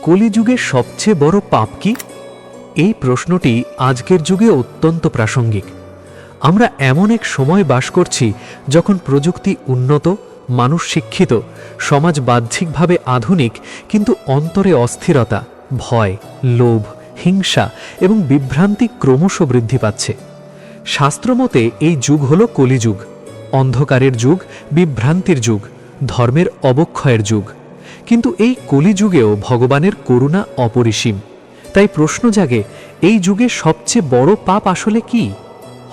কলিযুগের সবচেয়ে বড় পাপ কি? এই প্রশ্নটি আজকের যুগে অত্যন্ত প্রাসঙ্গিক। আমরা এমন এক সময় বাস করছি যখন প্রযুক্তি উন্নত, মানুষ শিক্ষিত, সমাজ বাহ্যিকভাবে আধুনিক, কিন্তু অন্তরে অস্থিরতা, ভয়, লোভ, হিংসা এবং বিভ্রান্তি ক্রমশ বৃদ্ধি পাচ্ছে। শাস্ত্রমতে এই যুগ হল কলিযুগ, অন্ধকারের যুগ, বিভ্রান্তির যুগ, ধর্মের অবক্ষয়ের যুগ। কিন্তু এই কলিযুগেও ভগবানের করুণা অপরিসীম। তাই প্রশ্ন জাগে, এই যুগে সবচেয়ে বড় পাপ আসলে কি?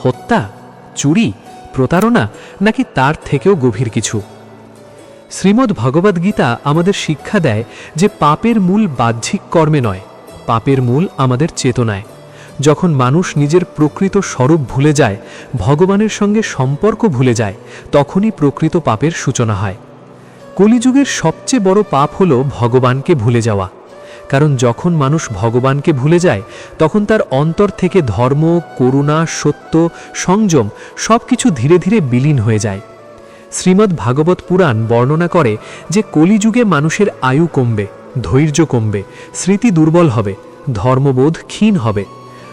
হত্যা, চুরি, প্রতারণা, নাকি তার থেকেও গভীর কিছু? শ্রীমদ্ ভগবদ্গীতা আমাদের শিক্ষা দেয় যে পাপের মূল বাহ্যিক কর্মে নয়, পাপের মূল আমাদের চেতনায়। যখন মানুষ নিজের প্রকৃত স্বরূপ ভুলে যায়, ভগবানের সঙ্গে সম্পর্ক ভুলে যায়, তখনই প্রকৃত পাপের সূচনা হয়। কলিযুগের সবচেয়ে বড় পাপ হল ভগবানকে ভুলে যাওয়া। কারণ যখন মানুষ ভগবানকে ভুলে যায়, তখন তার অন্তর থেকে ধর্ম, করুণা, সত্য, সংযম সব কিছু ধীরে ধীরে বিলীন হয়ে যায়। শ্রীমদ্ ভাগবত পুরাণ বর্ণনা করে যে কলিযুগে মানুষের আয়ু কমবে, ধৈর্য কমবে, স্মৃতি দুর্বল হবে, ধর্মবোধ ক্ষীণ হবে।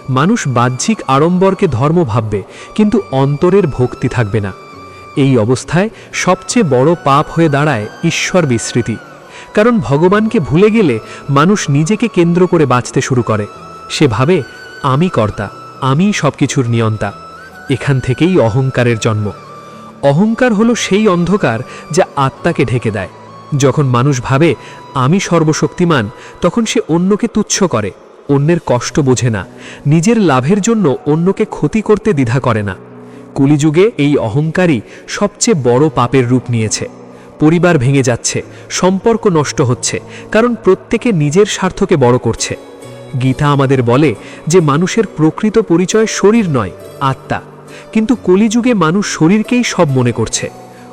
মানুষ বাহ্যিক আড়ম্বরকে ধর্ম ভাববে, কিন্তু অন্তরের ভক্তি থাকবে না। এই অবস্থায় সবচেয়ে বড় পাপ হয়ে দাঁড়ায় ঈশ্বর বিস্মৃতি। কারণ ভগবানকে ভুলে গেলে মানুষ নিজেকে কেন্দ্র করে বাঁচতে শুরু করে। সে ভাবে, আমি কর্তা, আমিই সবকিছুর নিয়ন্তা। এখান থেকেই অহংকারের জন্ম। অহংকার হলো সেই অন্ধকার যা আত্মাকে ঢেকে দেয়। যখন মানুষ ভাবে আমি সর্বশক্তিমান, তখন সে অন্যকে তুচ্ছ করে, অন্যের কষ্ট বোঝে না, নিজের লাভের জন্য অন্যকে ক্ষতি করতে দ্বিধা করে না। কলিযুগে এই অহংকারই সবচেয়ে বড় পাপের রূপ নিয়েছে। পরিবার ভেঙে যাচ্ছে, সম্পর্ক নষ্ট হচ্ছে, কারণ প্রত্যেকে নিজের স্বার্থকে বড় করছে। গীতা আমাদের বলে যে মানুষের প্রকৃত পরিচয় শরীর নয়, আত্মা। কিন্তু কলিযুগে মানুষ শরীরকেই সব মনে করছে।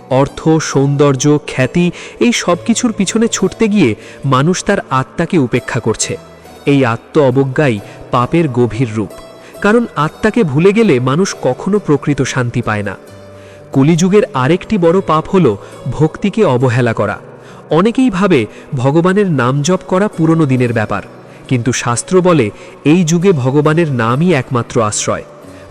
অর্থ, সৌন্দর্য, খ্যাতি, এই সব কিছুর পিছনে ছুটতে গিয়ে মানুষ তার আত্মাকে উপেক্ষা করছে। এই আত্ম অবজ্ঞাই পাপের গভীর রূপ। কারণ আত্মাকে ভুলে গেলে মানুষ কখনো প্রকৃত শান্তি পায় না। কলিযুগের আরেকটি বড় পাপ হল ভক্তিকে অবহেলা করা। অনেকেই ভাবে ভগবানের নাম জপ করা পুরনো দিনের ব্যাপার, কিন্তু শাস্ত্র বলে এই যুগে ভগবানের নামই একমাত্র আশ্রয়।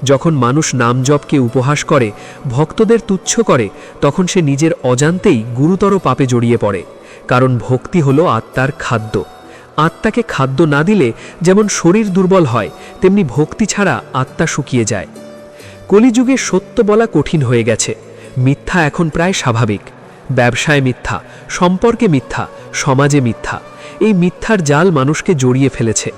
যখন মানুষ নাম জপকে উপহাস করে, ভক্তদের তুচ্ছ করে, তখন সে নিজের অজান্তেই গুরুতর পাপে জড়িয়ে পড়ে। কারণ ভক্তি হল আত্মার খাদ্য। আত্মাকে খাদ্য না দিলে যেমন শরীর দুর্বল হয়, তেমনি ভক্তি ছাড়া আত্মা শুকিয়ে যায়। কলিযুগে সত্য বলা কঠিন হয়ে গেছে। মিথ্যা এখন প্রায় স্বাভাবিক। ব্যবসায় মিথ্যা, সম্পর্কে মিথ্যা, সমাজে মিথ্যা। এই মিথ্যার জাল মানুষকে জড়িয়ে ফেলেছে।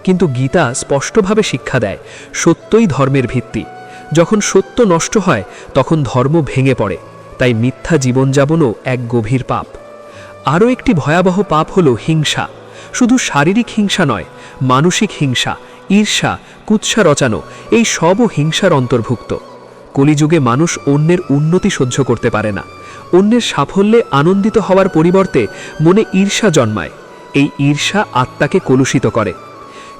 কিন্তু গীতা স্পষ্টভাবে শিক্ষা দেয়, সত্যই ধর্মের ভিত্তি। যখন সত্য নষ্ট হয়, তখন ধর্ম ভেঙে পড়ে। তাই মিথ্যা জীবনযাপনও এক গভীর পাপ। আরও একটি ভয়াবহ পাপ হল হিংসা। শুধু শারীরিক হিংসা নয়, মানসিক হিংসা, ঈর্ষা, কুৎসা রচানো, এই সবও হিংসার অন্তর্ভুক্ত। কলিযুগে মানুষ অন্যের উন্নতি সহ্য করতে পারে না। অন্যের সাফল্যে আনন্দিত হওয়ার পরিবর্তে মনে ঈর্ষা জন্মায়। এই ঈর্ষা আত্মাকে কলুষিত করে।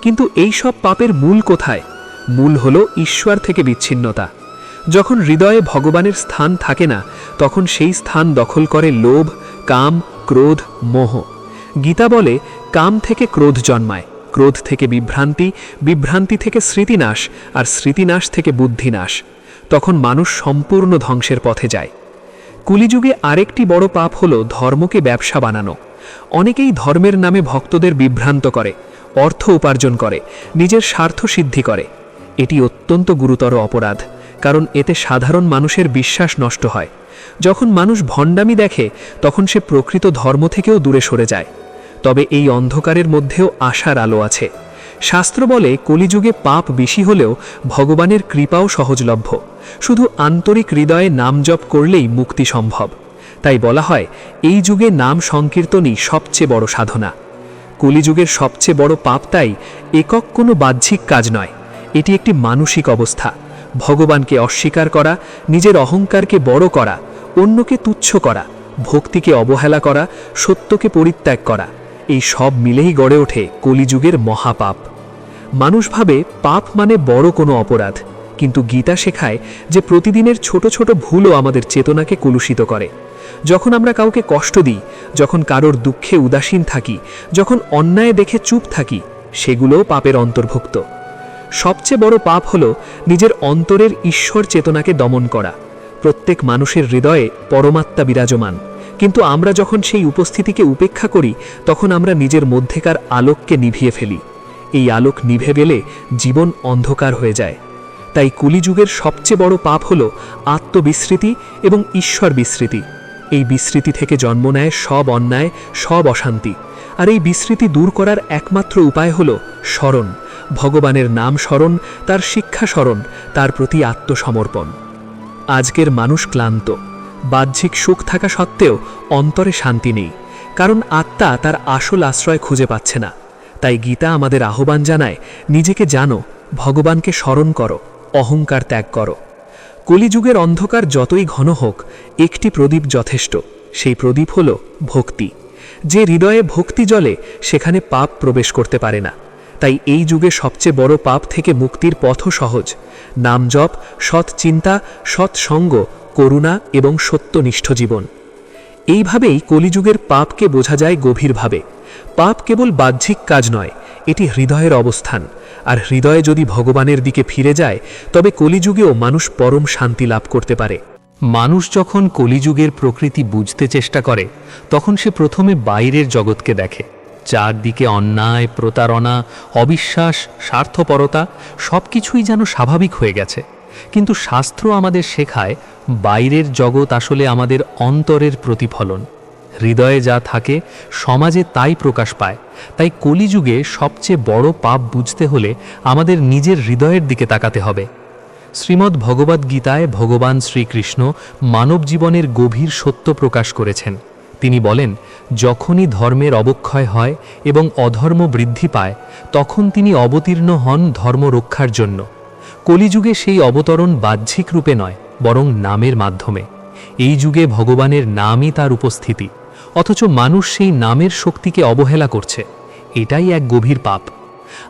কিন্তু এই সব পাপের মূল কোথায়? মূল হল ঈশ্বর থেকে বিচ্ছিন্নতা। যখন হৃদয়ে ভগবানের স্থান থাকে না, তখন সেই স্থান দখল করে লোভ, কাম, ক্রোধ, মোহ। গীতা বলে, কাম থেকে ক্রোধ জন্মায়, ক্রোধ থেকে বিভ্রান্তি, বিভ্রান্তি থেকে স্মৃতিনাশ, আর স্মৃতিনাশ থেকে বুদ্ধিনাশ। তখন মানুষ সম্পূর্ণ ধ্বংসের পথে যায়। কলিযুগে আরেকটি বড় পাপ হল ধর্মকে ব্যবসা বানানো। অনেকেই ধর্মের নামে ভক্তদের বিভ্রান্ত করে, অর্থ উপার্জন করে, নিজের স্বার্থ সিদ্ধি করে। এটি অত্যন্ত গুরুতর অপরাধ, কারণ এতে সাধারণ মানুষের বিশ্বাস নষ্ট হয়। যখন মানুষ ভণ্ডামি দেখে, তখন সে প্রকৃত ধর্ম থেকেও দূরে সরে যায়। তবে এই অন্ধকারের মধ্যেও আশার আলো আছে। শাস্ত্র বলে কলিযুগে পাপ বেশি হলেও ভগবানের কৃপাও সহজলভ্য। শুধু আন্তরিক হৃদয়ে নাম জপ করলেই মুক্তি সম্ভব। তাই বলা হয়, এই যুগে নাম সংকীর্তনই সবচেয়ে বড় সাধনা। কলিযুগের সবচেয়ে বড় পাপ তাই একক কোনো বাহ্যিক কাজ নয়, এটি একটি মানসিক অবস্থা। ভগবানকে অস্বীকার করা, নিজের অহংকারকে বড় করা, অন্যকে তুচ্ছ করা, ভক্তিকে অবহেলা করা, সত্যকে পরিত্যাগ করা, এই সব মিলেই গড়ে ওঠে কলিযুগের মহাপাপ। মানুষ ভাবে পাপ মানে বড় কোনো অপরাধ, কিন্তু গীতা শেখায় যে প্রতিদিনের ছোট ছোট ভুলও আমাদের চেতনাকে কলুষিত করে। যখন আমরা কাউকে কষ্ট দিই, যখন কারোর দুঃখে উদাসীন থাকি, যখন অন্যায় দেখে চুপ থাকি, সেগুলোও পাপের অন্তর্ভুক্ত। সবচেয়ে বড় পাপ হলো নিজের অন্তরের ঈশ্বর চেতনাকে দমন করা। প্রত্যেক মানুষের হৃদয়ে পরমাত্মা বিরাজমান, কিন্তু আমরা যখন সেই উপস্থিতিকে উপেক্ষা করি, তখন আমরা নিজের মধ্যেকার আলোককে নিভিয়ে ফেলি। এই আলোক নিভে গেলে জীবন অন্ধকার হয়ে যায়। তাই কলিযুগের সবচেয়ে বড় পাপ হল আত্মবিস্মৃতি এবং ঈশ্বর বিস্মৃতি। এই বিস্মৃতি থেকে জন্ম নেয় সব অন্যায়, সব অশান্তি। আর এই বিস্মৃতি দূর করার একমাত্র উপায় হল স্মরণ, ভগবানের নাম স্মরণ, তার শিক্ষা স্মরণ, তার প্রতি আত্মসমর্পণ। আজকের মানুষ ক্লান্ত, বাহ্যিক সুখ থাকা সত্ত্বেও অন্তরে শান্তি নেই, কারণ আত্মা তার আসল আশ্রয় খুঁজে পাচ্ছে না। তাই গীতা আমাদের আহ্বান জানায়, নিজেকে জানো, ভগবানকে স্মরণ করো, অহংকার ত্যাগ করো। কলিযুগের অন্ধকার যতই ঘন হোক, একটি প্রদীপ যথেষ্ট। সেই প্রদীপ হল ভক্তি। যে হৃদয়ে ভক্তি জ্বলে, সেখানে পাপ প্রবেশ করতে পারে না। তাই এই যুগে সবচেয়ে বড় পাপ থেকে মুক্তির পথও সহজ। নাম জপ, সৎ চিন্তা, সৎসঙ্গ, করুণা এবং সত্যনিষ্ঠ জীবন। এইভাবেই কলিযুগের পাপকে বোঝা যায় গভীরভাবে। পাপ কেবল বাহ্যিক কাজ নয়, এটি হৃদয়ের অবস্থান। আর হৃদয়ে যদি ভগবানের দিকে ফিরে যায়, তবে কলিযুগেও মানুষ পরম শান্তি লাভ করতে পারে। মানুষ যখন কলিযুগের প্রকৃতি বুঝতে চেষ্টা করে, তখন সে প্রথমে বাইরের জগৎকে দেখে। চারদিকে অন্যায়, প্রতারণা, অবিশ্বাস, স্বার্থপরতা সব কিছুই যেন স্বাভাবিক হয়ে গেছে। কিন্তু শাস্ত্র আমাদের শেখায়, বাইরের জগৎ আসলে আমাদের অন্তরের প্রতিফলন। হৃদয়ে যা থাকে, সমাজে তাই প্রকাশ পায়। তাই কলিযুগে সবচেয়ে বড় পাপ বুঝতে হলে আমাদের নিজের হৃদয়ের দিকে তাকাতে হবে। শ্রীমদ্ ভগবদ্ গীতায় ভগবান শ্রীকৃষ্ণ মানব জীবনের গভীর সত্য প্রকাশ করেছেন। তিনি বলেন, যখনই ধর্মের অবক্ষয় হয় এবং অধর্ম বৃদ্ধি পায়, তখন তিনি অবতীর্ণ হন ধর্ম রক্ষার জন্য। কলিযুগে সেই অবতরণ বাহ্যিক রূপে নয়, বরং নামের মাধ্যমে। এই যুগে ভগবানের নামই তার উপস্থিতি, অথচ মানুষ সেই নামের শক্তিকে অবহেলা করছে। এটাই এক গভীর পাপ।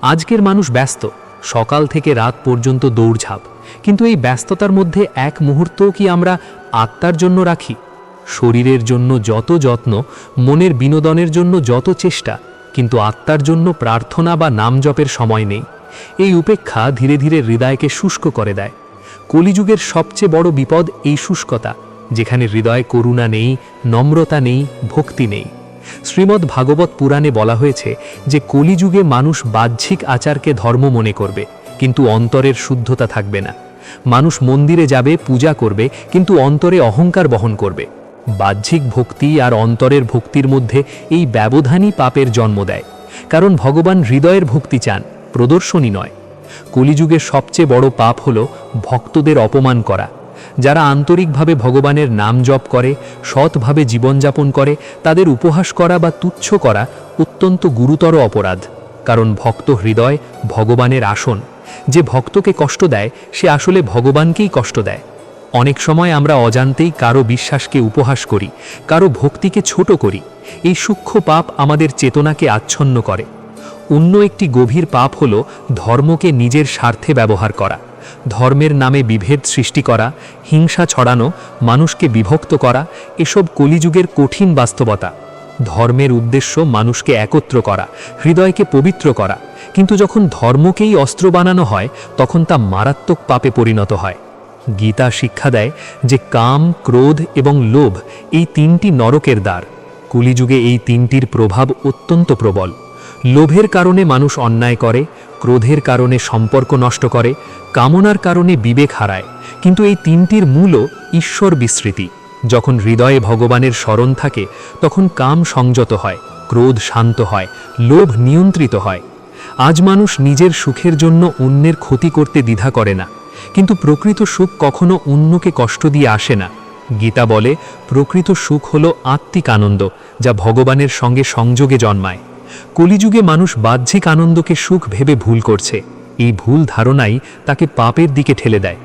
আজকের মানুষ ব্যস্ত, সকাল থেকে রাত পর্যন্ত দৌড়ঝাঁপ, কিন্তু এই ব্যস্ততার মধ্যে এক মুহূর্তও কি আমরা আত্মার জন্য রাখি? শরীরের জন্য যত যত্ন, মনের বিনোদনের জন্য যত চেষ্টা, কিন্তু আত্মার জন্য প্রার্থনা বা নাম জপের সময় নেই। এই উপেক্ষা ধীরে ধীরে হৃদয়কে শুষ্ক করে দেয়। কলিযুগের সবচেয়ে বড় বিপদ এই শুষ্কতা, যেখানে হৃদয়ে করুণা নেই, নম্রতা নেই, ভক্তি নেই। শ্রীমদ্ ভাগবত পুরাণে বলা হয়েছে যে কলিযুগে মানুষ বাহ্যিক আচারকে ধর্ম মনে করবে, কিন্তু অন্তরের শুদ্ধতা থাকবে না। মানুষ মন্দিরে যাবে, পূজা করবে, কিন্তু অন্তরে অহংকার বহন করবে। বাহ্যিক ভক্তি আর অন্তরের ভক্তির মধ্যে এই ব্যবধানই পাপের জন্ম দেয়। কারণ ভগবান হৃদয়ের ভক্তি চান, প্রদর্শনী নয়। কলিযুগের সবচেয়ে বড় পাপ হল ভক্তদের অপমান করা। যারা আন্তরিকভাবে ভগবানের নাম জপ করে, সৎভাবে জীবনযাপন করে, তাদের উপহাস করা বা তুচ্ছ করা অত্যন্ত গুরুতর অপরাধ। কারণ ভক্ত হৃদয় ভগবানের আসন। যে ভক্তকে কষ্ট দেয়, সে আসলে ভগবানকেই কষ্ট দেয়। অনেক সময় আমরা অজান্তেই কারো বিশ্বাসকে উপহাস করি, কারো ভক্তিকে ছোট করি। এই সূক্ষ্ম পাপ আমাদের চেতনাকে আচ্ছন্ন করে। অন্য একটি গভীর পাপ হল ধর্মকে নিজের স্বার্থে ব্যবহার করা। ধর্মের নামে বিভেদ সৃষ্টি করা, হিংসা ছড়ানো, মানুষকে বিভক্ত করা, এসব কলিযুগের কঠিন বাস্তবতা। ধর্মের উদ্দেশ্য মানুষকে একত্র করা, হৃদয়কে পবিত্র করা। কিন্তু যখন ধর্মকেই অস্ত্র বানানো হয়, তখন তা মারাত্মক পাপে পরিণত হয়। গীতা শিক্ষা দেয় যে কাম, ক্রোধ এবং লোভ এই তিনটি নরকের দ্বার। কলিযুগে এই তিনটির প্রভাব অত্যন্ত প্রবল। লোভের কারণে মানুষ অন্যায় করে, ক্রোধের কারণে সম্পর্ক নষ্ট করে, কামনার কারণে বিবেক হারায়। কিন্তু এই তিনটির মূলও ঈশ্বর বিস্মৃতি। যখন হৃদয়ে ভগবানের স্মরণ থাকে, তখন কাম সংযত হয়, ক্রোধ শান্ত হয়, লোভ নিয়ন্ত্রিত হয়। আজ মানুষ নিজের সুখের জন্য অন্যের ক্ষতি করতে দ্বিধা করে না, কিন্তু প্রকৃত সুখ কখনো অন্যকে কষ্ট দিয়ে আসে না। গীতা বলে, প্রকৃত সুখ হল আত্মিক আনন্দ, যা ভগবানের সঙ্গে সংযোগে জন্মায়। কলিযুগে মানুষ বাহ্যিক আনন্দকে সুখ ভেবে ভুল করছে। এই ভুল ধারণাই তাকে পাপের দিকে ঠেলে দেয়।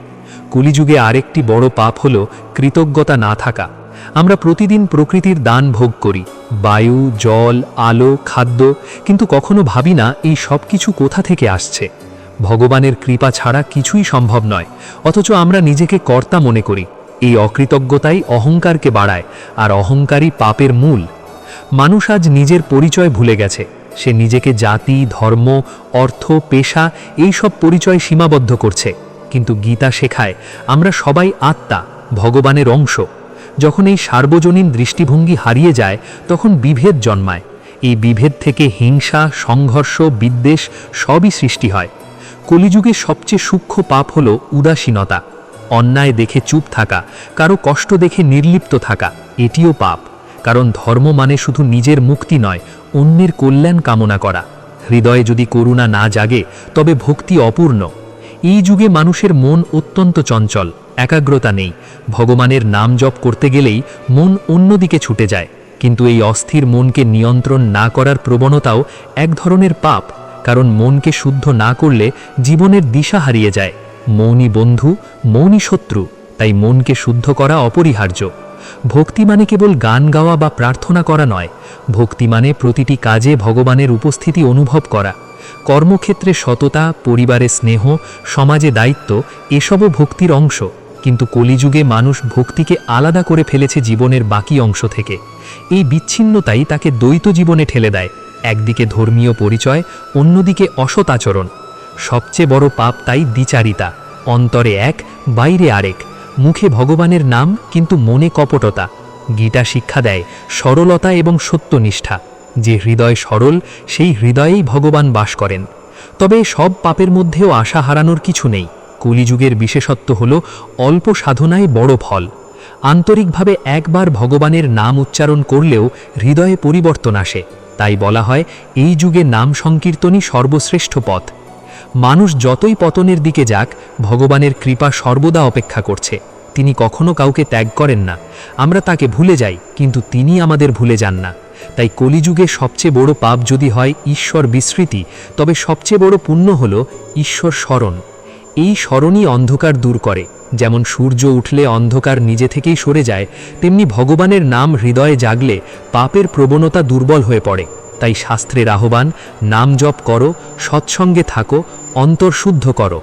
কলিযুগে আরেকটি বড় পাপ হল কৃতজ্ঞতা না থাকা। আমরা প্রতিদিন প্রকৃতির দান ভোগ করি, বায়ু, জল, আলো, খাদ্য, কিন্তু কখনো ভাবি না এই সব কিছু কোথা থেকে আসছে। ভগবানের কৃপা ছাড়া কিছুই সম্ভব নয়, অথচ আমরা নিজেকে কর্তা মনে করি। এই অকৃতজ্ঞতাই অহংকারকে বাড়ায়, আর অহংকারই পাপের মূল। মানুষ আজ নিজের পরিচয় ভুলে গেছে। সে নিজেকে জাতি, ধর্ম, অর্থ, পেশা এই সব পরিচয় সীমাবদ্ধ করছে। কিন্তু গীতা শেখায় আমরা সবাই আত্মা, ভগবানের অংশ। যখন এই সার্বজনীন দৃষ্টিভঙ্গি হারিয়ে যায়, তখন বিভেদ জন্মায়। এই বিভেদ থেকে হিংসা, সংঘর্ষ, বিদ্বেষ সবই সৃষ্টি হয়। কলিযুগে সবচেয়ে সূক্ষ্ম পাপ হল উদাসীনতা। অন্যায় দেখে চুপ থাকা, কারো কষ্ট দেখে নির্লিপ্ত থাকা, এটিও পাপ। কারণ ধর্ম মানে শুধু নিজের মুক্তি নয়, অন্যের কল্যাণ কামনা করা। হৃদয়ে যদি করুণা না জাগে, তবে ভক্তি অপূর্ণ। এই যুগে মানুষের মন অত্যন্ত চঞ্চল, একাগ্রতা নেই। ভগবানের নাম জপ করতে গেলেই মন অন্যদিকে ছুটে যায়। কিন্তু এই অস্থির মনকে নিয়ন্ত্রণ না করার প্রবণতাও এক ধরনের পাপ। কারণ মনকে শুদ্ধ না করলে জীবনের দিশা হারিয়ে যায়। মৌনী বন্ধু, মৌনী শত্রু। তাই মনকে শুদ্ধ করা অপরিহার্য। ভক্তি মানে কেবল গান গাওয়া বা প্রার্থনা করা নয়। ভক্তি মানে প্রতিটি কাজে ভগবানের উপস্থিতি অনুভব করা। কর্মক্ষেত্রে সততা, পরিবারে স্নেহ, সমাজে দায়িত্ব, এসবও ভক্তির অংশ। কিন্তু কলিযুগে মানুষ ভক্তিকে আলাদা করে ফেলেছে জীবনের বাকি অংশ থেকে। এই বিচ্ছিন্নতাই তাকে দ্বৈত জীবনে ঠেলে দেয়। একদিকে ধর্মীয় পরিচয়, অন্যদিকে অসৎ আচরণ। সবচেয়ে বড় পাপ তাই দ্বিচারিতা। অন্তরে এক, বাইরে আরেক। মুখে ভগবানের নাম, কিন্তু মনে কপটতা। গীতা শিক্ষা দেয় সরলতা এবং সত্যনিষ্ঠা। যে হৃদয় সরল, সেই হৃদয়েই ভগবান বাস করেন। তবে সব পাপের মধ্যেও আশা হারানোর কিছু নেই। কলিযুগের বিশেষত্ব হল অল্প সাধনায় বড় ফল। আন্তরিকভাবে একবার ভগবানের নাম উচ্চারণ করলেও হৃদয়ে পরিবর্তন আসে। তাই বলা হয়, এই যুগে নাম সংকীর্তনই সর্বশ্রেষ্ঠ পথ। মানুষ যতই পতনের দিকে যাক, ভগবানের কৃপা সর্বদা অপেক্ষা করছে। তিনি কখনো কাউকে ত্যাগ করেন না। আমরা তাকে ভুলে যাই, কিন্তু তিনি আমাদের ভুলে যান না। তাই কলিযুগে সবচেয়ে বড় পাপ যদি হয় ঈশ্বর বিস্মৃতি, তবে সবচেয়ে বড় পুণ্য হল ঈশ্বর স্মরণ। এই স্মরণই অন্ধকার দূর করে। যেমন সূর্য উঠলে অন্ধকার নিজে থেকেই সরে যায়, তেমনি ভগবানের নাম হৃদয়ে জাগলে পাপের প্রবণতা দুর্বল হয়ে পড়ে। তাই শাস্ত্রের আহ্বান, নাম জপ করো, সৎসঙ্গে থাকো, অন্তর শুদ্ধ করো।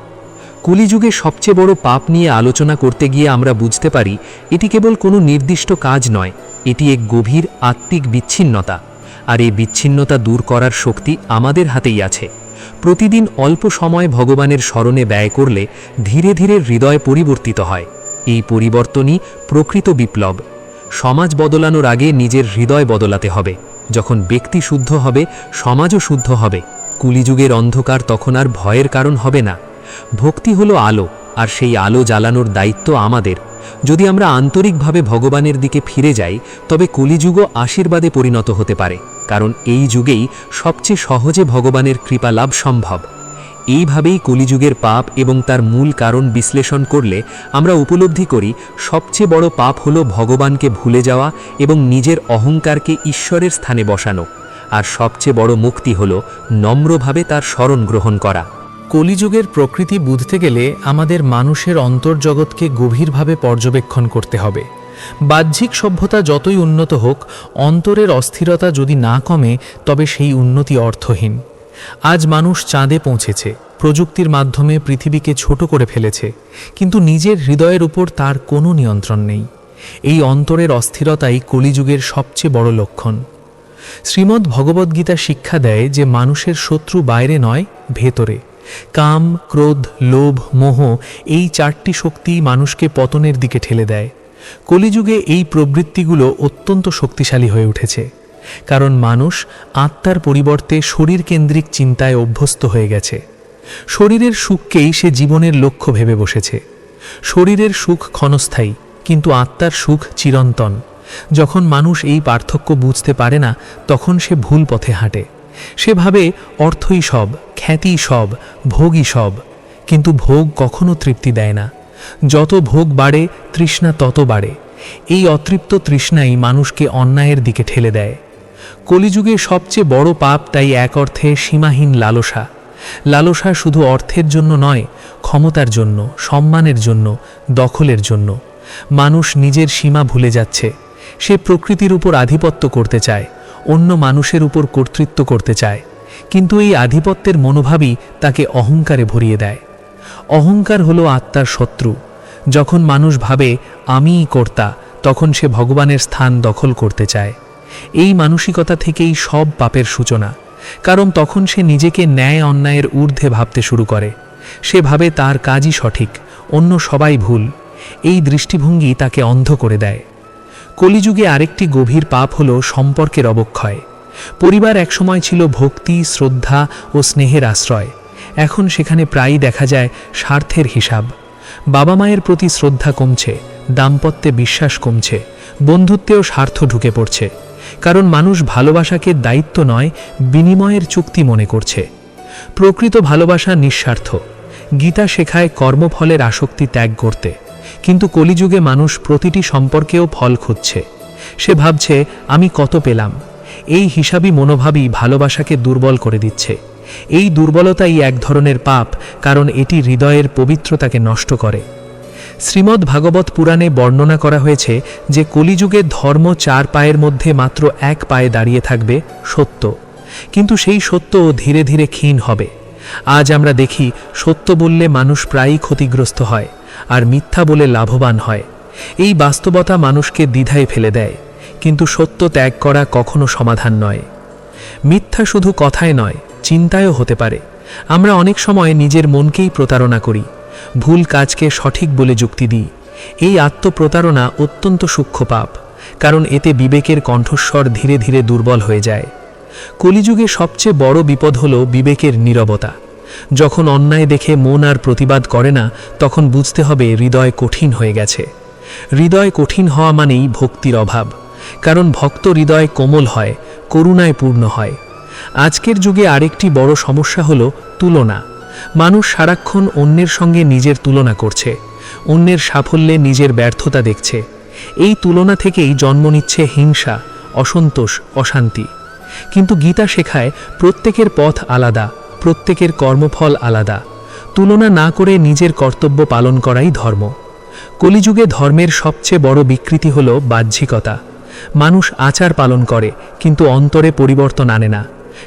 কলিযুগে সবচেয়ে বড় পাপ নিয়ে আলোচনা করতে গিয়ে আমরা বুঝতে পারি, এটি কেবল কোনো নির্দিষ্ট কাজ নয়, এটি এক গভীর আত্মিক বিচ্ছিন্নতা। আর এই বিচ্ছিন্নতা দূর করার শক্তি আমাদের হাতেই আছে। প্রতিদিন অল্প সময় ভগবানের স্মরণে ব্যয় করলে ধীরে ধীরে হৃদয় পরিবর্তিত হয়। এই পরিবর্তনই প্রকৃত বিপ্লব। সমাজ বদলানোর আগে নিজের হৃদয় বদলাতে হবে। যখন ব্যক্তি শুদ্ধ হবে, সমাজও শুদ্ধ হবে। কলিযুগের অন্ধকার তখন আর ভয়ের কারণ হবে না। ভক্তি হলো আলো, আর সেই আলো জ্বালানোর দায়িত্ব আমাদের। যদি আমরা আন্তরিকভাবে ভগবানের দিকে ফিরে যাই, তবে কলিযুগও আশীর্বাদে পরিণত হতে পারে। কারণ এই যুগেই সবচেয়ে সহজে ভগবানের কৃপা লাভ সম্ভব। এইভাবেই কলিযুগের পাপ এবং তার মূল কারণ বিশ্লেষণ করলে আমরা উপলব্ধি করি, সবচেয়ে বড় পাপ হলো ভগবানকে ভুলে যাওয়া এবং নিজের অহংকারকে ঈশ্বরের স্থানে বসানো। আর সবচেয়ে বড় মুক্তি হলো নম্রভাবে তার শরণ গ্রহণ করা। কলিযুগের প্রকৃতি বুঝতে গেলে আমাদের মানুষের অন্তর্জগৎকে গভীরভাবে পর্যবেক্ষণ করতে হবে। বাহ্যিক সভ্যতা যতই উন্নত হোক, অন্তরের অস্থিরতা যদি না কমে, তবে সেই উন্নতি অর্থহীন। আজ মানুষ চাঁদে পৌঁছেছে, প্রযুক্তির মাধ্যমে পৃথিবীকে ছোট করে ফেলেছে, কিন্তু নিজের হৃদয়ের উপর তার কোনো নিয়ন্ত্রণ নেই। এই অন্তরের অস্থিরতাই কলিযুগের সবচেয়ে বড় লক্ষণ। শ্রীমদ্ ভগবদ্গীতা শিক্ষা দেয় যে মানুষের শত্রু বাইরে নয়, ভেতরে। কাম, ক্রোধ, লোভ, মোহ এই চারটি শক্তি মানুষকে পতনের দিকে ঠেলে দেয়। কলিযুগে এই প্রবৃত্তিগুলো অত্যন্ত শক্তিশালী হয়ে উঠেছে। কারণ মানুষ আত্মার পরিবর্তে শরীর কেন্দ্রিক চিন্তায় অভ্যস্ত হয়ে গেছে। শরীরের সুখকেই সে জীবনের লক্ষ্য ভেবে বসেছে। শরীরের সুখ ক্ষণস্থায়ী, কিন্তু আত্মার সুখ চিরন্তন। যখন মানুষ এই পার্থক্য বুঝতে পারে না, তখন সে ভুল পথে হাঁটে। সে ভাবে অর্থই সব, খ্যাতি সব, ভোগই সব। কিন্তু ভোগ কখনো তৃপ্তি দেয় না। যত ভোগ বাড়ে, তৃষ্ণা তত বাড়ে। এই অতৃপ্ত তৃষ্ণাই মানুষকে অন্যায়ের দিকে ঠেলে দেয়। কলিযুগে সবচেয়ে বড় পাপ তাই এক অর্থে সীমাহীন লালসা। লালসা শুধু অর্থের জন্য নয়, ক্ষমতার জন্য, সম্মানের জন্য, দখলের জন্য। মানুষ নিজের সীমা ভুলে যাচ্ছে। সে প্রকৃতির উপর আধিপত্য করতে চায়, অন্য মানুষের উপর কর্তৃত্ব করতে চায়। কিন্তু এই আধিপত্যের মনোভাবই তাকে অহংকারে ভরিয়ে দেয়। অহংকার হলো আত্মার শত্রু। যখন মানুষ ভাবে আমিই কর্তা, তখন সে ভগবানের স্থান দখল করতে চায়। এই মানসিকতা থেকেই সব পাপের সূচনা, কারণ তখন সে নিজেকে ন্যায় অন্যায়ের ঊর্ধ্বে ভাবতে শুরু করে। সে ভাবে তার কাজই সঠিক, অন্য সবাই ভুল। এই দৃষ্টিভঙ্গি তাকে অন্ধ করে দেয়। কলিযুগে আরেকটি গভীর পাপ হল সম্পর্কের অবক্ষয়। পরিবার একসময় ছিল ভক্তি, শ্রদ্ধা ও স্নেহের আশ্রয়। এখন সেখানে প্রায়ই দেখা যায় স্বার্থের হিসাব। বাবা মায়ের প্রতি শ্রদ্ধা কমছে, দাম্পত্যে বিশ্বাস কমছে, বন্ধুত্বেও স্বার্থ ঢুকে পড়ছে। কারণ মানুষ ভালোবাসাকে দায়িত্ব নয়, বিনিময়ের চুক্তি মনে করছে। প্রকৃত ভালোবাসা নিঃস্বার্থ। গীতা শেখায় কর্মফলের আসক্তি ত্যাগ করতে, কিন্তু কলিযুগে মানুষ প্রতিটি সম্পর্কেও ফল খুঁজছে। সে ভাবছে আমি কত পেলাম। এই হিসাবী মনোভাবই ভালোবাসাকে দুর্বল করে দিচ্ছে। এই দুর্বলতাই এক ধরনের পাপ, কারণ এটি হৃদয়ের পবিত্রতাকে নষ্ট করে। শ্রীমদ্ ভাগবত পুরাণে বর্ণনা করা হয়েছে যে কলিযুগে ধর্ম 4 পায়ের মধ্যে মাত্র 1 পায়ে দাঁড়িয়ে থাকবে, সত্য। কিন্তু সেই সত্য ধীরে ধীরে ক্ষীণ হবে। আজ আমরা দেখি সত্য বললে মানুষ প্রায়ই ক্ষতিগ্রস্ত হয়, আর মিথ্যা বলে লাভবান হয়। এই বাস্তবতা মানুষকে দ্বিধায় ফেলে দেয়। কিন্তু সত্য ত্যাগ করা কখনো সমাধান নয়। মিথ্যা শুধু কথায় নয়, চিন্তায়ও হতে পারে। আমরা অনেক সময় নিজের মনকেই প্রতারণা করি, ভুল কাজকে সঠিক বলে যুক্তি দিই। এই আত্মপ্রতারণা অত্যন্ত সূক্ষ্ম পাপ, কারণ এতে বিবেকের কণ্ঠস্বর ধীরে ধীরে দুর্বল হয়ে যায়। কলিযুগে সবচেয়ে বড় বিপদ হল বিবেকের নীরবতা। যখন অন্যায় দেখে মন আর প্রতিবাদ করে না, তখন বুঝতে হবে হৃদয় কঠিন হয়ে গেছে। হৃদয় কঠিন হওয়া মানেই ভক্তির অভাব, কারণ ভক্ত হৃদয় কোমল হয়, করুণায় পূর্ণ হয়। আজকের যুগে আরেকটি বড় সমস্যা হল তুলনা। মানুষ সারাক্ষণ অন্যের সঙ্গে নিজের তুলনা করছে, অন্যের সাফল্যে নিজের ব্যর্থতা দেখছে। এই তুলনা থেকেই জন্ম নিচ্ছে হিংসা, অসন্তোষ, অশান্তি। কিন্তু গীতা শেখায় প্রত্যেকের পথ আলাদা, প্রত্যেকের কর্মফল আলাদা। তুলনা না করে নিজের কর্তব্য পালন করাই ধর্ম। কলিযুগে ধর্মের সবচেয়ে বড় বিকৃতি হল বাহ্যিকতা। মানুষ আচার পালন করে, কিন্তু অন্তরে পরিবর্তন আনে না।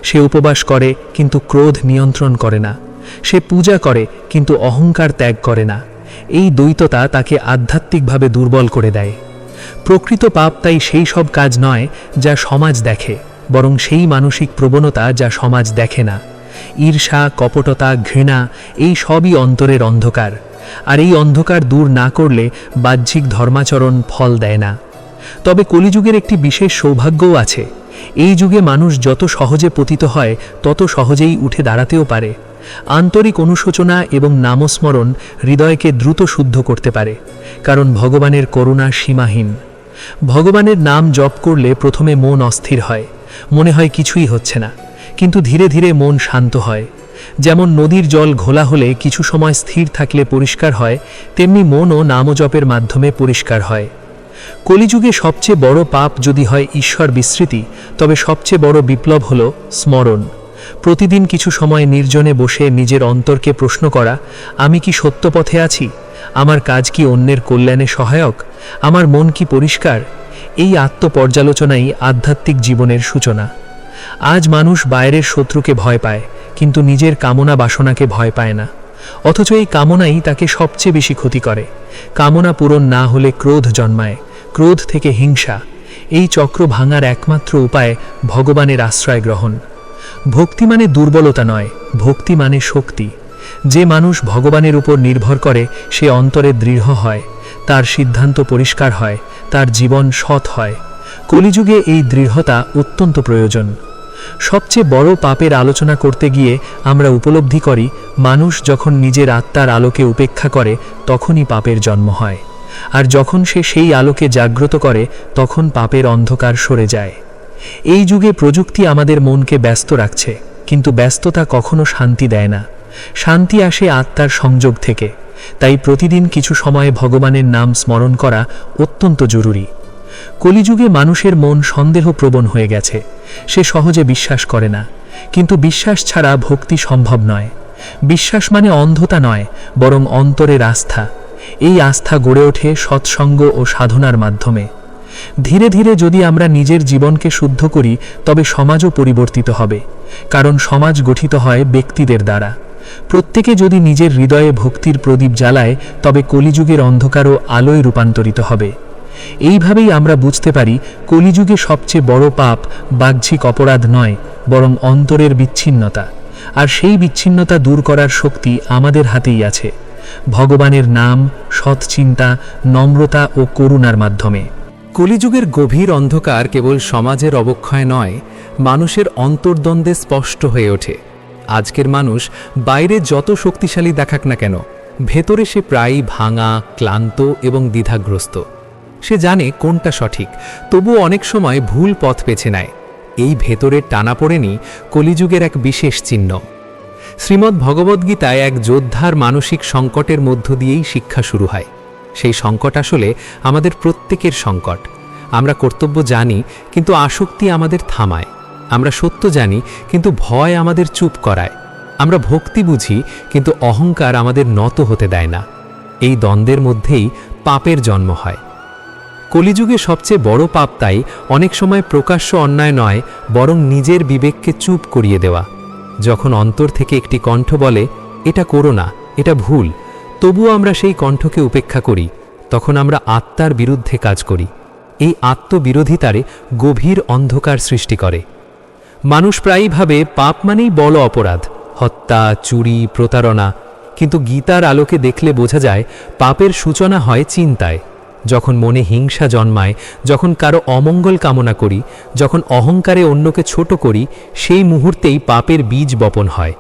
সে উপবাস করে, কিন্তু ক্রোধ নিয়ন্ত্রণ করে না। সে পূজা করে, কিন্তু অহংকার ত্যাগ করে না। এই দ্বৈততা তাকে আধ্যাত্মিকভাবে দুর্বল করে দেয়। প্রকৃত পাপ তাই সেই সব কাজ নয় যা সমাজ দেখে, বরং সেই মানসিক প্রবণতা যা সমাজ দেখে না। ঈর্ষা, কপটতা, ঘৃণা, এই সবই অন্তরের অন্ধকার। আর এই অন্ধকার দূর না করলে বাহ্যিক ধর্মাচরণ ফল দেয় না। তবে কলিযুগের একটি বিশেষ সৌভাগ্যও আছে। এই যুগে মানুষ যত সহজে পতিত হয়, তত সহজেই উঠে দাঁড়াতেও পারে। আন্তরিক অনুশোচনা এবং নামস্মরণ হৃদয়কে দ্রুত শুদ্ধ করতে পারে, কারণ ভগবানের করুণা সীমাহীন। ভগবানের নাম জপ করলে প্রথমে মন অস্থির হয়, মনে হয় কিছুই হচ্ছে না, কিন্তু ধীরে ধীরে মন শান্ত হয়। যেমন নদীর জল ঘোলা হলে কিছু সময় স্থির থাকলে পরিষ্কার হয়, তেমনি মনও নামজপের মাধ্যমে পরিষ্কার হয়। কলিযুগে সবচেয়ে বড় পাপ যদি হয় ঈশ্বর বিস্মৃতি, তবে সবচেয়ে বড় বিপ্লব হল স্মরণ। প্রতিদিন কিছু সময় নির্জনে বসে নিজের অন্তরকে প্রশ্ন করা, আমি কি সত্য পথে আছি? আমার কাজ কি অন্যের কল্যাণে সহায়ক? আমার মন কি পরিষ্কার? এই আত্মপর্যালোচনাই আধ্যাত্মিক জীবনের সূচনা। আজ মানুষ বাইরের শত্রুকে ভয় পায়, কিন্তু নিজের কামনা বাসনাকে ভয় পায় না। অথচ এই কামনাই তাকে সবচেয়ে বেশি ক্ষতি করে। কামনা পূরণ না হলে ক্রোধ জন্মায়, ক্রোধ থেকে হিংসা। এই চক্র ভাঙার একমাত্র উপায় ভগবানের আশ্রয় গ্রহণ। ভক্তি মানে দুর্বলতা নয়, ভক্তি মানে শক্তি। যে মানুষ ভগবানের উপর নির্ভর করে, সে অন্তরে দৃঢ় হয়, তার সিদ্ধান্ত পরিষ্কার হয়, তার জীবন সৎ হয়। কলিযুগে এই দৃঢ়তা অত্যন্ত প্রয়োজন। সবচেয়ে বড় পাপের আলোচনা করতে গিয়ে আমরা উপলব্ধি করি, মানুষ যখন নিজের আত্মার আলোকে উপেক্ষা করে, তখনই পাপের জন্ম হয়। আর যখন সে সেই আলোকে জাগ্রত করে, তখন পাপের অন্ধকার সরে যায়। এই যুগে প্রযুক্তি আমাদের মনকে ব্যস্ত রাখছে, কিন্তু ব্যস্ততা কখনো শান্তি দেয় না। শান্তি আসে আত্মার সংযোগ থেকে। তাই প্রতিদিন কিছু সময় ভগবানের নাম স্মরণ করা অত্যন্ত জরুরি। কলিযুগে মানুষের মন সন্দেহপ্রবণ হয়ে গেছে। সে সহজে বিশ্বাস করে না, কিন্তু বিশ্বাস ছাড়া ভক্তি সম্ভব নয়। বিশ্বাস মানে অন্ধতা নয়, বরং অন্তরের আস্থা। এই আস্থা গড়ে ওঠে সৎসঙ্গ ও সাধনার মাধ্যমে। ধীরে ধীরে যদি আমরা নিজের জীবনকে শুদ্ধ করি, তবে সমাজও পরিবর্তিত হবে। কারণ সমাজ গঠিত হয় ব্যক্তিদের দ্বারা। প্রত্যেকে যদি নিজের হৃদয়ে ভক্তির প্রদীপ জ্বালায়, তবে কলিযুগের অন্ধকারও আলোয় রূপান্তরিত হবে। এইভাবেই আমরা বুঝতে পারি কলিযুগে সবচেয়ে বড় পাপ বাহ্যিক অপরাধ নয়, বরং অন্তরের বিচ্ছিন্নতা। আর সেই বিচ্ছিন্নতা দূর করার শক্তি আমাদের হাতেই আছে, ভগবানের নাম, সৎচিন্তা, নম্রতা ও করুণার মাধ্যমে। কলিযুগের গভীর অন্ধকার কেবল সমাজের অবক্ষয় নয়, মানুষের অন্তর্দ্বন্দ্বে স্পষ্ট হয়ে ওঠে। আজকের মানুষ বাইরে যত শক্তিশালী দেখাক না কেন, ভেতরে সে প্রায়ই ভাঙা, ক্লান্ত এবং দ্বিধাগ্রস্ত। সে জানে কোনটা সঠিক, তবুও অনেক সময় ভুল পথ বেছে নেয়। এই ভেতরের টানাপোড়েনই কলিযুগের এক বিশেষ চিহ্ন। শ্রীমদ্ ভগবদ্গীতায় এক যোদ্ধার মানসিক সংকটের মধ্য দিয়েই শিক্ষা শুরু হয়। সেই সংকট আসলে আমাদের প্রত্যেকের সংকট। আমরা কর্তব্য জানি, কিন্তু আসক্তি আমাদের থামায়। আমরা সত্য জানি, কিন্তু ভয় আমাদের চুপ করায়। আমরা ভক্তি বুঝি, কিন্তু অহংকার আমাদের নত হতে দেয় না। এই দ্বন্দ্বের মধ্যেই পাপের জন্ম হয়। কলিযুগে সবচেয়ে বড় পাপ তাই অনেক সময় প্রকাশ্য অন্যায় নয়, বরং নিজের বিবেককে চুপ করিয়ে দেওয়া। যখন অন্তর থেকে একটি কণ্ঠ বলে, এটা করো না, এটা ভুল, তবুও আমরা সেই কণ্ঠকে উপেক্ষা করি, তখন আমরা আত্মার বিরুদ্ধে কাজ করি। এই আত্মবিরোধিতারে গভীর অন্ধকার সৃষ্টি করে। মানুষ প্রায়ই ভাবে পাপ মানেই বড় অপরাধ, হত্যা, চুরি, প্রতারণা। কিন্তু গীতার আলোকে দেখলে বোঝা যায় পাপের সূচনা হয় চিন্তায়। যখন মনে হিংসা জন্মায়, যখন কারো অমঙ্গল কামনা করি, যখন অহংকারে অন্যকে ছোট করি, সেই মুহূর্তেই পাপের বীজ বপন হয়।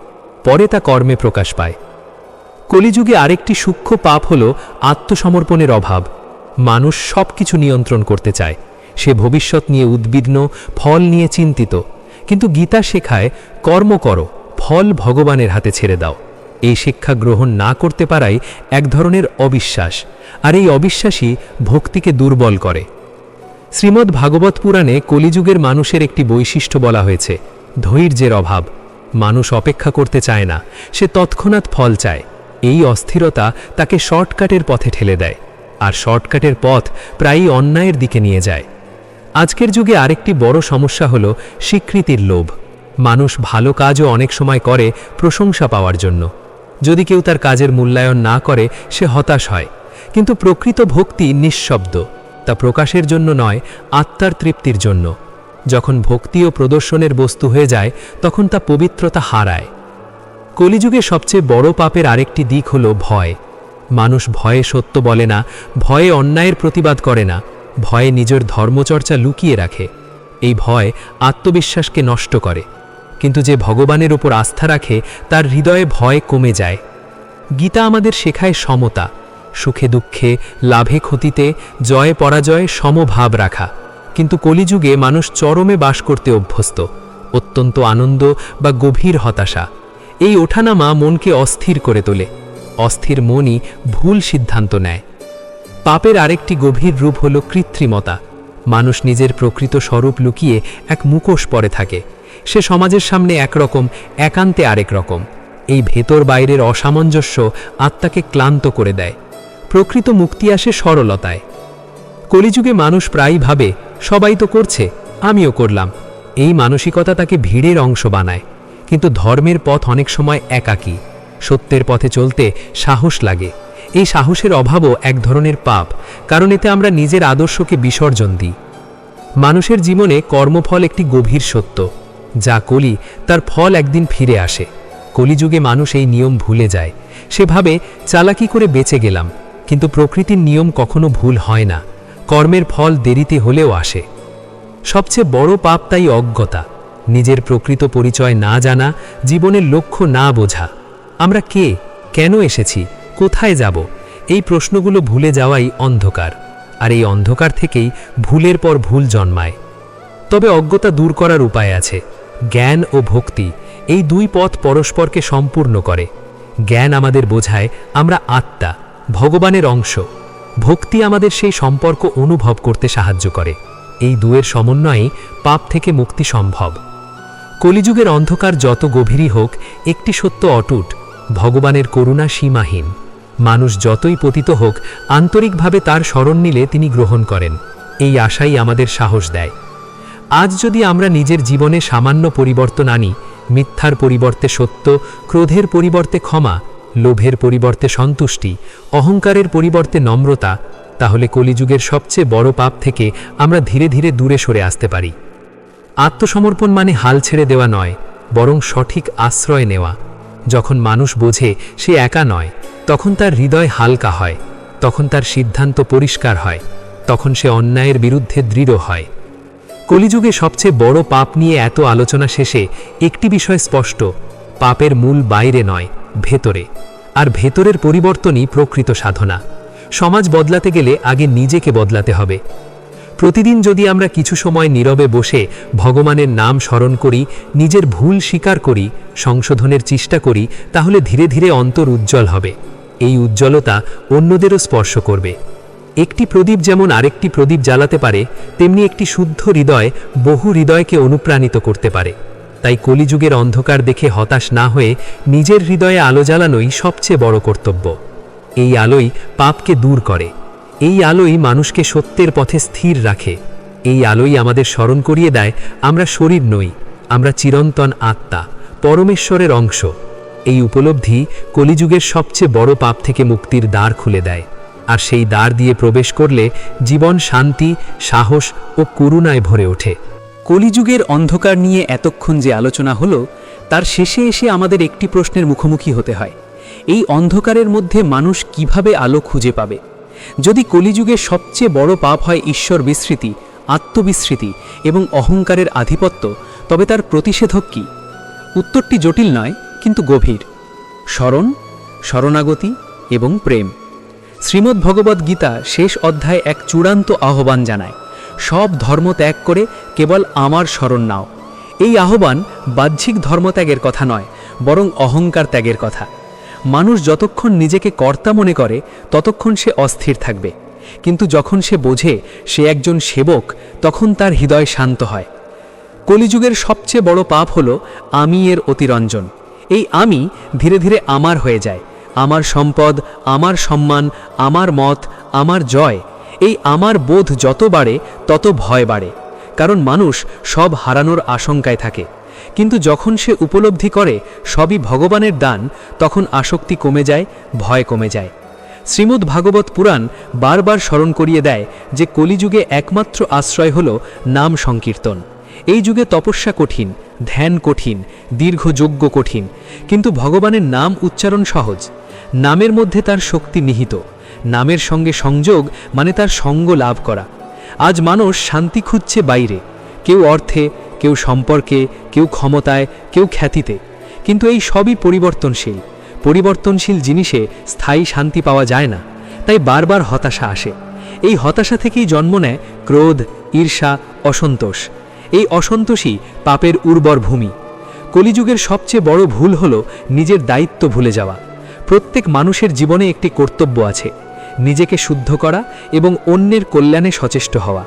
পরে তা কর্মে প্রকাশ পায়। কলিযুগে আরেকটি সূক্ষ্ম পাপ হল আত্মসমর্পণের অভাব। মানুষ সব কিছু নিয়ন্ত্রণ করতে চায়। সে ভবিষ্যৎ নিয়ে উদ্বিগ্ন, ফল নিয়ে চিন্তিত। কিন্তু গীতা শেখায়, কর্ম করো, ফল ভগবানের হাতে ছেড়ে দাও। এই শিক্ষা গ্রহণ না করতে পারাই এক ধরনের অবিশ্বাস, আর এই অবিশ্বাসই ভক্তিকে দুর্বল করে। শ্রীমদ্ ভাগবত পুরাণে কলিযুগের মানুষের একটি বৈশিষ্ট্য বলা হয়েছে, ধৈর্যের অভাব। মানুষ অপেক্ষা করতে চায় না, সে তৎক্ষণাৎ ফল চায়। এই অস্থিরতা তাকে শর্টকাটের পথে ঠেলে দেয়, আর শর্টকাটের পথ প্রায়ই অন্যায়ের দিকে নিয়ে যায়। আজকের যুগে আরেকটি বড় সমস্যা হল স্বীকৃতির লোভ। মানুষ ভালো কাজও অনেক সময় করে প্রশংসা পাওয়ার জন্য। যদি কেউ তার কাজের মূল্যায়ন না করে, সে হতাশ হয়। কিন্তু প্রকৃত ভক্তি নিঃশব্দ, তা প্রকাশের জন্য নয়, আত্মার তৃপ্তির জন্য। যখন ভক্তি ও প্রদর্শনের বস্তু হয়ে যায়, তখন তা পবিত্রতা হারায়। কলিযুগে সবচেয়ে বড় পাপের আরেকটি দিক হল ভয়। মানুষ ভয়ে সত্য বলে না, ভয়ে অন্যায়ের প্রতিবাদ করে না, ভয়ে নিজের ধর্মচর্চা লুকিয়ে রাখে। এই ভয় আত্মবিশ্বাসকে নষ্ট করে। কিন্তু যে ভগবানের উপর আস্থা রাখে, তার হৃদয়ে ভয় কমে যায়। গীতা আমাদের শেখায় সমতা, সুখে দুঃখে, লাভে ক্ষতিতে, জয় পরাজয় সমভাব রাখা। কিন্তু কলিযুগে মানুষ চরমে বাস করতে অভ্যস্ত, অত্যন্ত আনন্দ বা গভীর হতাশা। এই ওঠানামা মনকে অস্থির করে তোলে। অস্থির মনই ভুল সিদ্ধান্ত নেয়। পাপের আরেকটি গভীর রূপ হল কৃত্রিমতা। মানুষ নিজের প্রকৃত স্বরূপ লুকিয়ে এক মুখোশ পরে থাকে। সে সমাজের সামনে একরকম, একান্তে আরেক রকম। এই ভেতর বাইরের অসামঞ্জস্য আত্মাকে ক্লান্ত করে দেয়। প্রকৃত মুক্তি আসে সরলতায়। কলিযুগে মানুষ প্রায়ই ভাবে, সবাই তো করছে, আমিও করলাম। এই মানসিকতা তাকে ভিড়ের অংশ বানায়। কিন্তু ধর্মের পথ অনেক সময় একাকী। সত্যের পথে চলতে সাহস লাগে। এই সাহসের অভাবও এক ধরনের পাপ, কারণ এতে আমরা নিজের আদর্শকে বিসর্জন দিই। মানুষের জীবনে কর্মফল একটি গভীর সত্য। যা কলি, তার ফল একদিন ফিরে আসে। কলিযুগে মানুষ এই নিয়ম ভুলে যায়। সে ভাবে, চালাকি করে বেঁচে গেলাম। কিন্তু প্রকৃতির নিয়ম কখনো ভুল হয় না। কর্মের ফল দেরিতে হলেও আসে। সবচেয়ে বড় পাপ তাই অজ্ঞতা, নিজের প্রকৃত পরিচয় না জানা, জীবনের লক্ষ্য না বোঝা। আমরা কে, কেন এসেছি, কোথায় যাব, এই প্রশ্নগুলো ভুলে যাওয়াই অন্ধকার। আর এই অন্ধকার থেকেই ভুলের পর ভুল জন্মায়। তবে অজ্ঞতা দূর করার উপায় আছে। জ্ঞান ও ভক্তি, এই দুই পথ পরস্পরকে সম্পূর্ণ করে। জ্ঞান আমাদের বোঝায় আমরা আত্মা, ভগবানের অংশ। ভক্তি আমাদের সেই সম্পর্ক অনুভব করতে সাহায্য করে। এই দুয়ের সমন্বয়েই পাপ থেকে মুক্তি সম্ভব। কলিযুগের অন্ধকার যত গভীরই হোক, একটি সত্য অটুট, ভগবানের করুণা সীমাহীন। মানুষ যতই পতিত হোক, আন্তরিকভাবে তার শরণ নিলে তিনি গ্রহণ করেন। এই আশাই আমাদের সাহস দেয়। আজ যদি আমরা নিজের জীবনে সামান্য পরিবর্তন আনি, মিথ্যার পরিবর্তে সত্য, ক্রোধের পরিবর্তে ক্ষমা, লোভের পরিবর্তে সন্তুষ্টি, অহংকারের পরিবর্তে নম্রতা, তাহলে কলিযুগের সবচেয়ে বড় পাপ থেকে আমরা ধীরে ধীরে দূরে সরে আসতে পারি। আত্মসমর্পণ মানে হাল ছেড়ে দেওয়া নয়, বরং সঠিক আশ্রয় নেওয়া। যখন মানুষ বোঝে সে একা নয়, তখন তার হৃদয় হালকা হয়, তখন তার সিদ্ধান্ত পরিষ্কার হয়, তখন সে অন্যায়ের বিরুদ্ধে দৃঢ় হয়। কলিযুগে সবচেয়ে বড় পাপ নিয়ে এত আলোচনা শেষে একটি বিষয় স্পষ্ট: পাপের মূল বাইরে নয়, ভেতরে। আর ভেতরের পরিবর্তনই প্রকৃত সাধনা। সমাজ বদলাতে গেলে আগে নিজেকে বদলাতে হবে। প্রতিদিন যদি আমরা কিছু সময় নীরবে বসে ভগবানের নাম স্মরণ করি, নিজের ভুল স্বীকার করি, সংশোধনের চেষ্টা করি, তাহলে ধীরে ধীরে অন্তর উজ্জ্বল হবে। এই উজ্জ্বলতা অন্যদেরও স্পর্শ করবে। একটি প্রদীপ যেমন আরেকটি প্রদীপ জ্বালাতে পারে, তেমনি একটি শুদ্ধ হৃদয় বহু হৃদয়কে অনুপ্রাণিত করতে পারে। তাই কলিযুগের অন্ধকার দেখে হতাশ না হয়ে নিজের হৃদয়ে আলো জ্বালানোই সবচেয়ে বড় কর্তব্য। এই আলোই পাপকে দূর করে, এই আলোই মানুষকে সত্যের পথে স্থির রাখে, এই আলোই আমাদের স্মরণ করিয়ে দেয় আমরা শরীর নই, আমরা চিরন্তন আত্মা, পরমেশ্বরের অংশ। এই উপলব্ধি কলিযুগের সবচেয়ে বড় পাপ থেকে মুক্তির দ্বার খুলে দেয়। আর সেই দ্বার দিয়ে প্রবেশ করলে জীবন শান্তি, সাহস ও করুণায় ভরে ওঠে। কলিযুগের অন্ধকার নিয়ে এতক্ষণ যে আলোচনা হলো, তার শেষে এসে আমাদের একটি প্রশ্নের মুখোমুখি হতে হয়: এই অন্ধকারের মধ্যে মানুষ কিভাবে আলো খুঁজে পাবে? যদি কলিযুগের সবচেয়ে বড় পাপ হয় ঈশ্বর বিস্মৃতি, আত্মবিস্মৃতি এবং অহংকারের আধিপত্য, তবে তার প্রতিষেধক কী? উত্তরটি জটিল নয়, কিন্তু গভীর: স্মরণ, শরণাগতি এবং প্রেম। শ্রীমদ্ভগবদ্ গীতা শেষ অধ্যায়ে এক চূড়ান্ত আহ্বান জানায়: সব ধর্ম ত্যাগ করে কেবল আমার শরণ নাও। এই আহ্বান বাহ্যিক ধর্মত্যাগের কথা নয়, বরং অহংকার ত্যাগের কথা। মানুষ যতক্ষণ নিজেকে কর্তা মনে করে, ততক্ষণ সে অস্থির থাকবে। কিন্তু যখন সে বোঝে সে একজন সেবক, তখন তার হৃদয় শান্ত হয়। কলিযুগের সবচেয়ে বড় পাপ হল আমি এর অতিরঞ্জন। এই আমি ধীরে ধীরে আমার হয়ে যায়। আমার সম্পদ, আমার সম্মান, আমার মত, আমার জয়। এই আমার বোধ যত বাড়ে তত ভয় বাড়ে, কারণ মানুষ সব হারানোর আশঙ্কায় থাকে। কিন্তু যখন সে উপলব্ধি করে সবই ভগবানের দান, তখন আসক্তি কমে যায়, ভয় কমে যায়। শ্রীমদ্ ভাগবত পুরাণ বারবার স্মরণ করিয়ে দেয় যে কলিযুগে একমাত্র আশ্রয় হল নাম সংকীর্তন। এই যুগে তপস্যা কঠিন, ধ্যান কঠিন, দীর্ঘ যজ্ঞ কঠিন, কিন্তু ভগবানের নাম উচ্চারণ সহজ। নামের মধ্যে তার শক্তি নিহিত। নামের সঙ্গে সংযোগ মানে তার সঙ্গ লাভ করা। আজ মানুষ শান্তি খুঁজছে বাইরে, কেউ অর্থে, কেউ সম্পর্কে, কেউ ক্ষমতায়, কেউ খ্যাতিতে। কিন্তু এই সবই পরিবর্তনশীল। পরিবর্তনশীল জিনিসে স্থায়ী শান্তি পাওয়া যায় না, তাই বারবার হতাশা আসে। এই হতাশা থেকেই জন্ম নেয় ক্রোধ, ঈর্ষা, অসন্তোষ। এই অসন্তোষই পাপের উর্বর ভূমি। কলিযুগের সবচেয়ে বড় ভুল হল নিজের দায়িত্ব ভুলে যাওয়া। প্রত্যেক মানুষের জীবনে একটি কর্তব্য আছে: নিজেকে শুদ্ধ করা এবং অন্যের কল্যাণে সচেষ্ট হওয়া।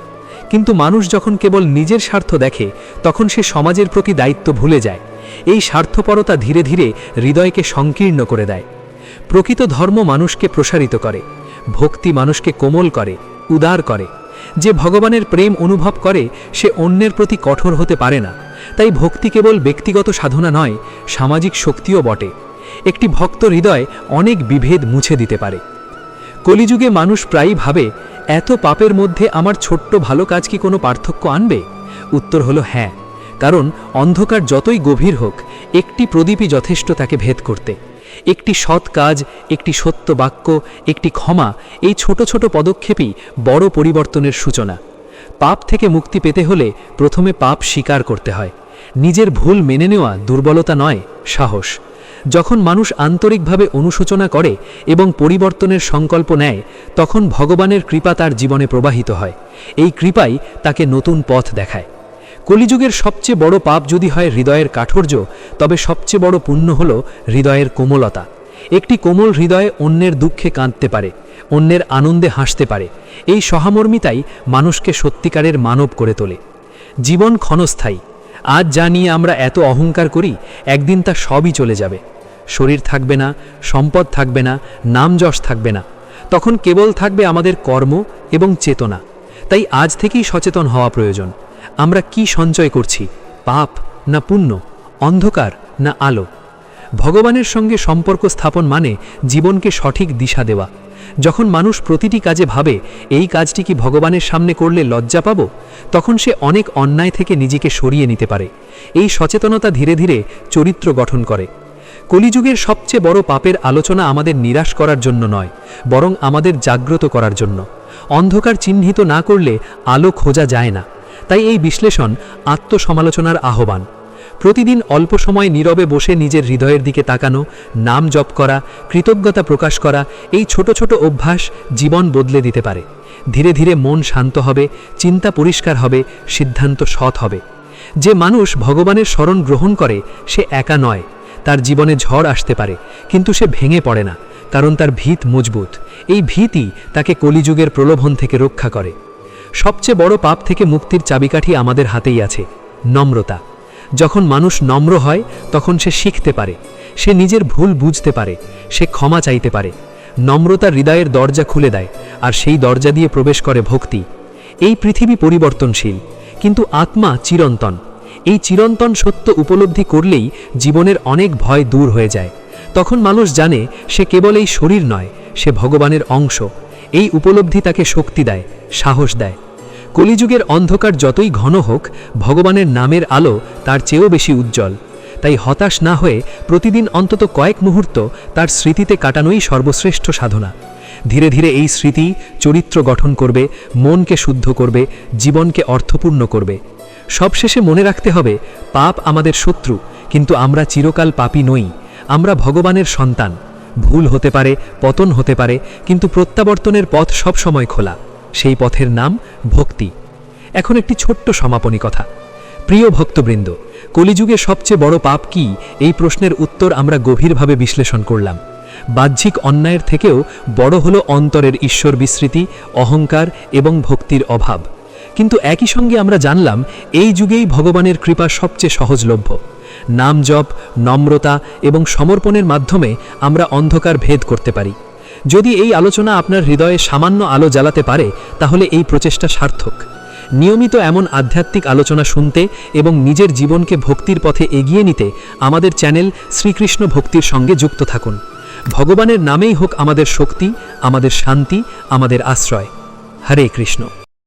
কিন্তু মানুষ যখন কেবল নিজের স্বার্থ দেখে, তখন সে সমাজের প্রতি দায়িত্ব ভুলে যায়। এই স্বার্থপরতা ধীরে ধীরে হৃদয়কে সংকীর্ণ করে দেয়। প্রকৃত ধর্ম মানুষকে প্রসারিত করে, ভক্তি মানুষকে কোমল করে, উদার করে। যে ভগবানের প্রেম অনুভব করে সে অন্যের প্রতি কঠোর হতে পারে না। তাই ভক্তি কেবল ব্যক্তিগত সাধনা নয়, সামাজিক শক্তিও বটে। একটি ভক্ত হৃদয় অনেক বিভেদ মুছে দিতে পারে। কলিযুগে মানুষ প্রায়ই ভাবে, এত পাপের মধ্যে আমার ছোট্ট ভালো কাজ কি কোনো পার্থক্য আনবে? উত্তর হলো হ্যাঁ, কারণ অন্ধকার যতই গভীর হোক, একটি প্রদীপই যথেষ্ট তাকে ভেদ করতে। একটি সৎ কাজ, একটি সত্য বাক্য, একটি ক্ষমা, এই ছোট ছোট পদক্ষেপই বড় পরিবর্তনের সূচনা। পাপ থেকে মুক্তি পেতে হলে প্রথমে পাপ স্বীকার করতে হয়। নিজের ভুল মেনে নেওয়া দুর্বলতা নয়, সাহস। যখন মানুষ আন্তরিকভাবে অনুশোচনা করে এবং পরিবর্তনের সংকল্প নেয়, তখন ভগবানের কৃপা তার জীবনে প্রবাহিত হয়। এই কৃপাই তাকে নতুন পথ দেখায়। কলিযুগের সবচেয়ে বড় পাপ যদি হয় হৃদয়ের কাঠুর্য, তবে সবচেয়ে বড় পুণ্য হল হৃদয়ের কোমলতা। একটি কোমল হৃদয়ে অন্যের দুঃখে কাঁদতে পারে, অন্যের আনন্দে হাসতে পারে। এই সহমর্মিতাই মানুষকে সত্যিকারের মানব করে তোলে। জীবন ক্ষণস্থায়ী। আজ যা নিয়ে আমরা এত অহংকার করি, একদিন তা সবই চলে যাবে। শরীর থাকবে না, সম্পদ থাকবে না, নাম যশ থাকবে না। তখন কেবল থাকবে আমাদের কর্ম এবং চেতনা। তাই আজ থেকেই সচেতন হওয়া প্রয়োজন। আমরা কি সঞ্চয় করছি, পাপ না পুণ্য, অন্ধকার না আলো? ভগবানের সঙ্গে সম্পর্ক স্থাপন মানে জীবনকে সঠিক দিশা দেওয়া। যখন মানুষ প্রতিটি কাজে ভাবে এই কাজটি কি ভগবানের সামনে করলে লজ্জা পাব, তখন সে অনেক অন্যায় থেকে নিজেকে সরিয়ে নিতে পারে। এই সচেতনতা ধীরে ধীরে চরিত্র গঠন করে। কলিযুগের সবচেয়ে বড় পাপের আলোচনা আমাদের নিরাশ করার জন্য নয়, বরং আমাদের জাগ্রত করার জন্য। অন্ধকার চিহ্নিত না করলে আলো খোঁজা যায় না। তাই এই বিশ্লেষণ আত্মসমালোচনার আহ্বান। প্রতিদিন অল্প সময় নীরবে বসে নিজের হৃদয়ের দিকে তাকানো, নাম জপ করা, কৃতজ্ঞতা প্রকাশ করা, এই ছোট ছোট অভ্যাস জীবন বদলে দিতে পারে। ধীরে ধীরে মন শান্ত হবে, চিন্তা পরিষ্কার হবে, সিদ্ধান্ত সৎ হবে। যে মানুষ ভগবানের শরণ গ্রহণ করে সে একা নয়। তার জীবনে ঝড় আসতে পারে, কিন্তু সে ভেঙে পড়ে না, কারণ তার ভিত মজবুত। এই ভিতই তাকে কলিযুগের প্রলোভন থেকে রক্ষা করে। সবচেয়ে বড় পাপ থেকে মুক্তির চাবিকাঠি আমাদের হাতেই আছে, নম্রতা। যখন মানুষ নম্র হয় তখন সে শিখতে পারে, সে নিজের ভুল বুঝতে পারে, সে ক্ষমা চাইতে পারে। নম্রতা হৃদয়ের দরজা খুলে দেয়, আর সেই দরজা দিয়ে প্রবেশ করে ভক্তি। এই পৃথিবী পরিবর্তনশীল, কিন্তু আত্মা চিরন্তন। এই চিরন্তন সত্য উপলব্ধি করলেই জীবনের অনেক ভয় দূর হয়ে যায়। তখন মানুষ জানে সে কেবল এই শরীর নয়, সে ভগবানের অংশ। এই উপলব্ধি তাকে শক্তি দেয়, সাহস দেয়। কলিযুগের অন্ধকার যতই ঘন হোক, ভগবানের নামের আলো তার চেয়েও বেশি উজ্জ্বল। তাই হতাশ না হয়ে প্রতিদিন অন্তত কয়েক মুহূর্ত তার স্মৃতিতে কাটানোই সর্বশ্রেষ্ঠ সাধনা। ধীরে ধীরে এই স্মৃতি চরিত্র গঠন করবে, মনকে শুদ্ধ করবে, জীবনকে অর্থপূর্ণ করবে। সবশেষে মনে রাখতে হবে, পাপ আমাদের শত্রু, কিন্তু আমরা চিরকাল পাপী নই। আমরা ভগবানের সন্তান। ভুল হতে পারে, পতন হতে পারে, কিন্তু প্রত্যাবর্তনের পথ সবসময় খোলা। সেই পথের নাম ভক্তি। এখন একটি ছোট্ট সমাপনী কথা। প্রিয় ভক্তবৃন্দ, কলিযুগে সবচেয়ে বড় পাপ কি, এই প্রশ্নের উত্তর আমরা গভীরভাবে বিশ্লেষণ করলাম। বাহ্যিক অন্যায়ের থেকেও বড় হলো অন্তরের ঈশ্বর বিস্মৃতি, অহংকার এবং ভক্তির অভাব। কিন্তু একই সঙ্গে আমরা জানলাম, এই যুগেই ভগবানের কৃপা সবচেয়ে সহজলভ্য। নাম জপ, নম্রতা এবং সমর্পণের মাধ্যমে আমরা অন্ধকার ভেদ করতে পারি। যদি এই আলোচনা আপনার হৃদয়ে সামান্য আলো জ্বালাতে পারে, তাহলে এই প্রচেষ্টা সার্থক। নিয়মিত এমন আধ্যাত্মিক আলোচনা শুনতে এবং নিজের জীবনকে ভক্তির পথে এগিয়ে নিতে আমাদের চ্যানেল শ্রীকৃষ্ণ ভক্তির সঙ্গে যুক্ত থাকুন। ভগবানের নামেই হোক আমাদের শক্তি, আমাদের শান্তি, আমাদের আশ্রয়। হরে কৃষ্ণ।